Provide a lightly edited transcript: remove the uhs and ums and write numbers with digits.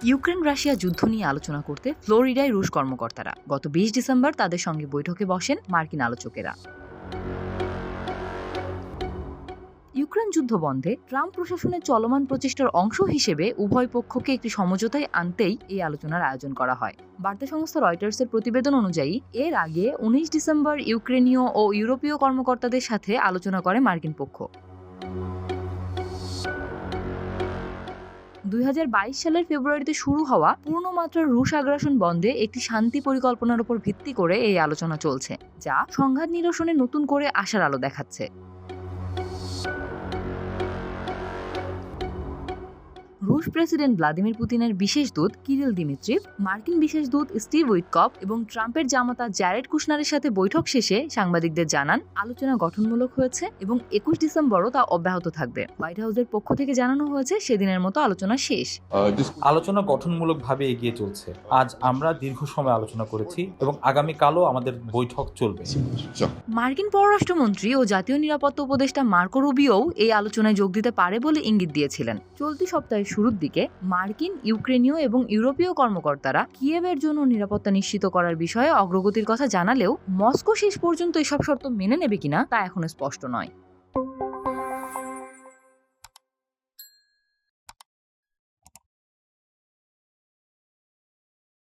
Ukraine Russia যুদ্ধ নিয়ে আলোচনা করতে ফ্লোরিডায় রুশ কর্মকর্তারা গত ২০ ডিসেম্বর তাদের সঙ্গে বৈঠকে বসেন মার্কিন আলোচকেরা। ইউক্রেন যুদ্ধ বন্ধে ট্রাম্প প্রশাসনের চলমান প্রচেষ্টার অংশ হিসেবে উভয় পক্ষকে একটি সমঝোতায় আনতেই এই আলোচনার আয়োজন করা হয়। বার্তা সংস্থা রয়টার্সের প্রতিবেদন অনুযায়ী এর আগে ১৯ ডিসেম্বর ইউক্রেনীয় ও ইউরোপীয় কর্মকর্তাদের সাথে আলোচনা করে মার্কিন পক্ষ। ২০২২ সালের ফেব্রুয়ারিতে শুরু হওয়া পূর্ণমাত্রার রুশ আগ্রাসন বন্ধে একটি শান্তি পরিকল্পনার উপর ভিত্তি করে এই আলোচনা চলছে, যা সংঘাত নিরসনে নতুন করে আশার আলো দেখাচ্ছে। রুশ প্রেসিডেন্ট ভ্লাদিমির পুতিনের বিশেষ দূত কিরিল দিমিত্রিভ, মার্কিন বিশেষ দূত স্টিভ উইটকফ এবং ট্রাম্পের জামাতা জ্যারেড কুশনারের সাথে বৈঠক শেষে সাংবাদিকদের জানান আলোচনা গঠনমূলক হয়েছে এবং ২১ ডিসেম্বরও তা অব্যাহত থাকবে। হোয়াইট হাউসের পক্ষ থেকে জানানো হয়েছে সেদিনের মতো আলোচনা শেষ। আলোচনা গঠনমূলকভাবে এগিয়ে চলছে। আজ আমরা দীর্ঘ সময় আলোচনা করেছি এবং আগামীকালও আমাদের বৈঠক চলবে। মার্কিন পররাষ্ট্রমন্ত্রী ও জাতীয় নিরাপত্তা উপদেষ্টা মার্কো রুবিওও এই আলোচনায় যোগ দিতে পারে বলে ইঙ্গিত দিয়েছিলেন। চলতি সপ্তাহের শুরুর দিকে মার্কিন, ইউক্রেনীয় এবং ইউরোপীয় কর্মকর্তারা কিয়েভের জন্য নিরাপত্তা নিশ্চিত করার বিষয়ে অগ্রগতির কথা জানালেও মস্কো শেষ পর্যন্ত এসব শর্ত মেনে নেবে কিনা তা এখনো স্পষ্ট নয়।